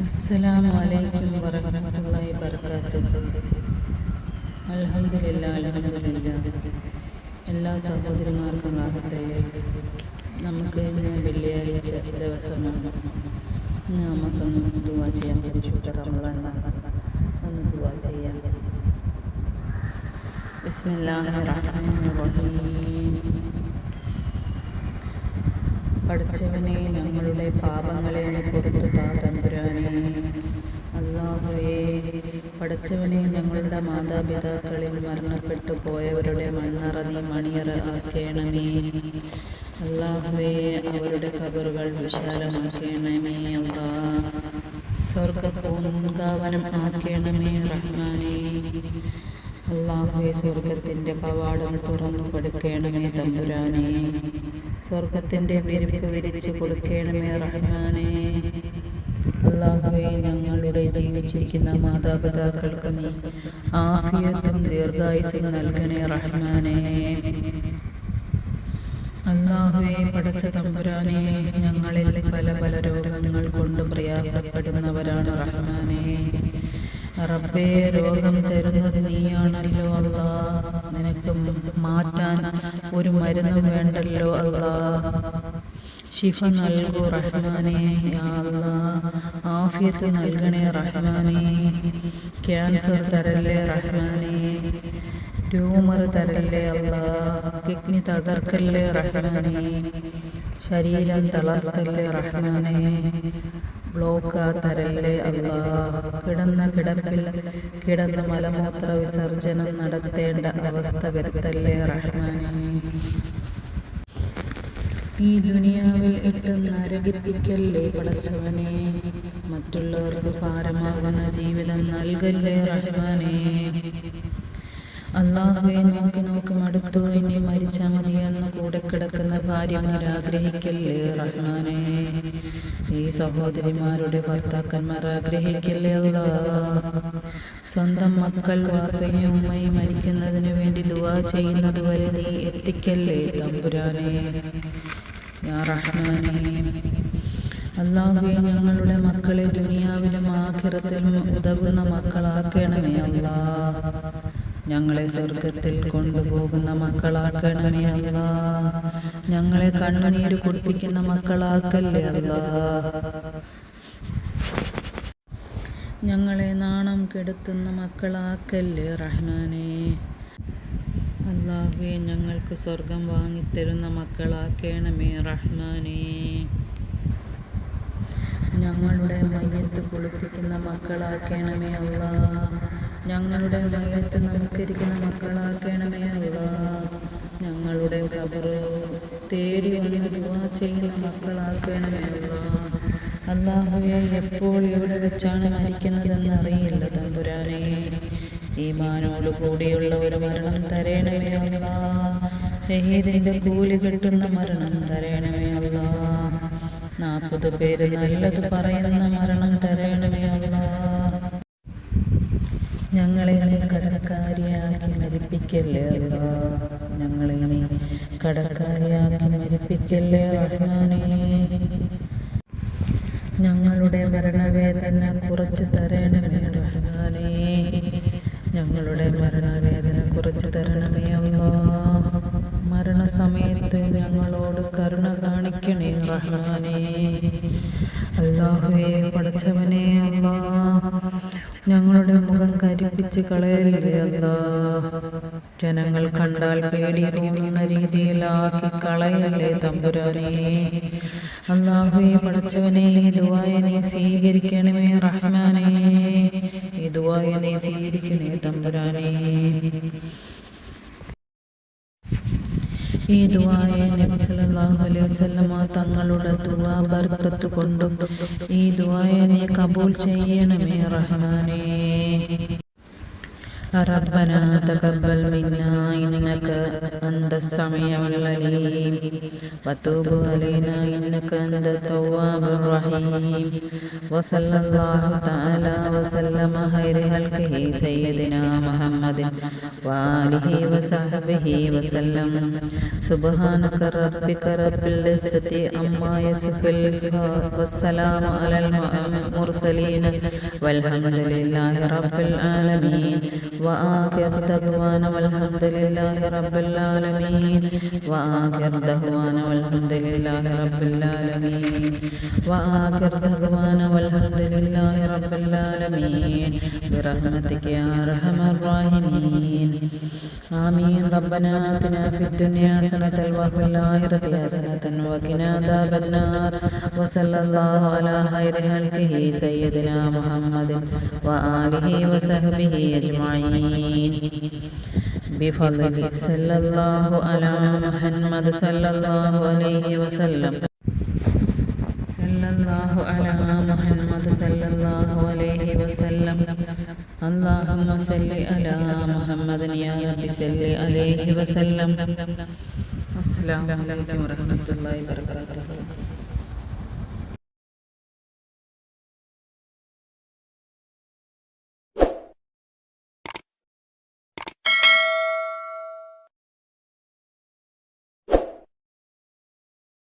അസ്സലാമു അലൈക്കും വറഹ്മത്തുള്ളാഹി വബറകാതുഹു. അൽഹംദുലില്ലാഹ്. എല്ലാ സഹോദരിമാർക്കും റാഹത്തല്ലേ. നമുക്ക് ഇന്ന് വെള്ളിയാഴ്ച ദിവസമാണ്. ഇന്ന് നമുക്കൊന്ന് ദുആ ചെയ്യാം. പരിശുദ്ധ റമളാൻ മാസം ഒന്ന് ദുആ ചെയ്യാം. ബിസ്മില്ലാഹിർ റഹ്മാനിർ റഹീം. പഠിച്ചവനെ, ഞങ്ങളുടെ പാപങ്ങളെ നീ പുറത്തു താ തമ്പുരാനേ. അല്ലാഹുവേ, പഠിച്ചവനെ, ഞങ്ങളുടെ മാതാപിതാക്കളിൽ മരണപ്പെട്ടു പോയവരുടെ മണ്ണറ നീ മണിയറ ആക്കേണമേ. അല്ലാഹുവേ, അവരുടെ ഖബറുകൾ വിശാലമാക്കേണമേ. അല്ലാ, സ്വർഗ്ഗപൂങ്കാവനം ആക്കേണമേ റഹ്മാനേ. അല്ലാഹുവേ, സ്വർഗത്തിൻ്റെ കവാടം തുറന്നു കൊടുക്കണമേ തമ്പുരാനേ. സ്വർഗത്തിൻ്റെ വിരിപ്പ് വിരിച്ചു കൊടുക്കണമേ റഹ്മാനേ. അല്ലാഹുവേ, ഞങ്ങളുടെ ജീവിച്ചിരിക്കുന്ന മാതാപിതാക്കൾക്ക് നീ ആഫിയത്തും ദീർഘായുസ്സും നൽകണേ റഹ്മാനേ. അല്ലാഹുവേ, പടച്ച തമ്പുരാനേ, ഞങ്ങളിൽ പല പല രോഗങ്ങൾ കൊണ്ട് പ്രയാസപ്പെടുന്നവരാണ് റഹ്മാനേ. റബ്ബേ, രോഗം തരുന്നത് നീയാണല്ലോ അല്ലാ. നിനക്ക് മാറ്റാൻ ഒരു മരുന്നും വേണ്ടല്ലോ അല്ലാ. ശിഫ നൽകൂ റഹ്മാനേ. യാ അല്ലാ, ആഫിയത്ത് നൽകണേ റഹ്മാനേ. ക്യാൻസർ തരല്ലേ റഹ്മാനേ. ട്യൂമർ തരല്ലേ അല്ലാ. കിഡ്നി തകർക്കല്ലേ റഹ്മാനേ. ശരീരം തളർത്തല്ലേ റഹ്മാനേ. ബ്ലോക്ക് തരല്ലേ അല്ലാ. കിടന്ന കിടപ്പിൽ കിടന്ന മലമൂത്ര വിസർജനം നടത്തേണ്ട അവസ്ഥ വരുത്തല്ലേ റഹ്മാനേ. ഈ ദുനിയാവിൽ ഇട്ട് നരകിപ്പിക്കല്ലേ പടച്ചവനെ. മറ്റുള്ളവർക്ക് ഭാരമാകുന്ന ജീവിതം നൽകല്ലേ റഹ്മാനേ. അല്ലാഹുവേ, നോക്കി മടുത്തു, ഇനി മരിച്ചാൽ മതിയെന്ന് കൂടെ കിടക്കുന്ന ഭാര്യമാർ ആഗ്രഹിക്കല്ലേ റഹ്മാനേ. ഈ സഹോദരിമാരുടെ ഭർത്താക്കന്മാർ ആഗ്രഹിക്കല്ലേ അല്ലാ. സ്വന്തം മക്കൾ വാപ്പയും ഉമ്മയും മരിക്കുന്നതിന് വേണ്ടി ദുആ ചെയ്യുന്നത് വരെ നീ എത്തിക്കല്ലേ തമ്പുരാനേ. യാ റഹ്മാനേ. അല്ലാഹുവേ, ഞങ്ങളുടെ മക്കളെ ദുനിയാവിലും ആഖിറത്തിലും ഉതകുന്ന മക്കളാക്കണമേ അല്ലാ. ഞങ്ങളെ സ്വർഗത്തിൽ കൊണ്ടുപോകുന്ന മക്കളാക്കണമേ അല്ലാ. ഞങ്ങളെ കണ്ണുനീര് കുടിപ്പിക്കുന്ന മക്കളാക്കല്ലേ അല്ലാ. ഞങ്ങളെ നാണം കെടുത്തുന്ന മക്കളാക്കല്ലേ റഹ്മാനേ. അല്ലാഹുവേ, ഞങ്ങൾക്ക് സ്വർഗം വാങ്ങിത്തരുന്ന മക്കളാക്കണമേ റഹ്മാനേ. ഞങ്ങളുടെ മയ്യത്ത് കുളിപ്പിക്കുന്ന മക്കളാക്കണമേ അല്ലാ. ഞങ്ങളുടെ മയ്യത്ത് നമസ്കരിക്കുന്ന മക്കളാക്കണമേ അല്ലാ. ഞങ്ങളുടെ ഖബറ് തേടി വന്ന് ദുആ ചെയ്യുന്ന മക്കളാക്കണമേ അല്ലാ. അല്ലാഹുവേ, എപ്പോൾ എവിടെ വെച്ചാണ് മരിക്കുന്നതെന്ന് അറിയില്ല തമ്പുരാനേ. ഈമാനോട് കൂടിയുള്ള ഒരു മരണം തരണമേ അല്ലാ. ഷഹീദിന്റെ കൂലി കിട്ടുന്ന മരണം തരണമേ അല്ലാ. 40 പേര് നല്ലത് പറയുന്ന മരണം തരണമേ അല്ലാ. ഞങ്ങളെ നീ കടക്കാരിയാക്കി മരിപ്പിക്കല്ലേ അല്ലാ. ഞങ്ങളെ നീ കടക്കാരിയാക്കി മരിപ്പിക്കല്ലേ റഹ്മാനേ. ഞങ്ങളുടെ മരണവേദന കുറച്ച് തരണമേ റഹ്മാനേ. ഞങ്ങളുടെ മരണവേദന കുറച്ച് തരണമേ അല്ലാ. മരണസമയത്ത് ഞങ്ങളോട് കരുണ കാണിക്കണേ റഹ്മാനേ. അല്ലാഹുവേ, പടച്ചവനെ അല്ലാ, ഞങ്ങളുടെ മുഖം കരിപ്പിച്ച് കളയല്ലേ അല്ലാ. ജനങ്ങൾ കണ്ടാൽ പേടി തോന്നുന്ന രീതിയിലാക്കി കളയല്ലേ തമ്പുരാനേ. അല്ലാഹുവേ, പടച്ചവനെ, ഈ ദുആയെ നീ സ്വീകരിക്കണമേ റഹ്മാനേ. ഈ ദുആയെ നീ സ്വീകരിക്കണേ തമ്പുരാനേ. ഈ ദുആയെ നബി സല്ലല്ലാഹു അലൈഹി വസല്ലമ തങ്ങളുടെ ദുആ ബർക്കത്ത് കൊണ്ടും ഈ ദുആയെ നീ കബൂൽ ചെയ്യണമേ റഹ്മാനേ. ربنا تقبل منا إنك أنت السميع العليم وتوب علينا إنك أنت التواب الرحيم وصلى الله تعالى وسلم خير خلقه سيدنا محمد وآله وصحبه وسلم. سبحانك ربك رب العزة عما يصفون والسلام على المرسلين المرسلين والحمد لله رب العالمين وآخر دعوانا والحمد لله رب العالمين وآخر دعوانا والحمد لله رب العالمين وآخر دعوانا والحمد لله رب العالمين برحمتك يا أرحم الراحمين آمين. ربنا آتنا في الدنيا حسنة وفي الآخرة حسنة وقنا عذاب النار وصلى الله على خير خلقه سيدنا محمد وآله وصحبه أجمعين بفضل صلى الله على محمد صلى الله عليه وسلم صلى الله على محمد صلى الله عليه وسلم اللهم صل على محمد يا رب صل عليه وسلم. السلام عليكم ورحمة الله وبركاته.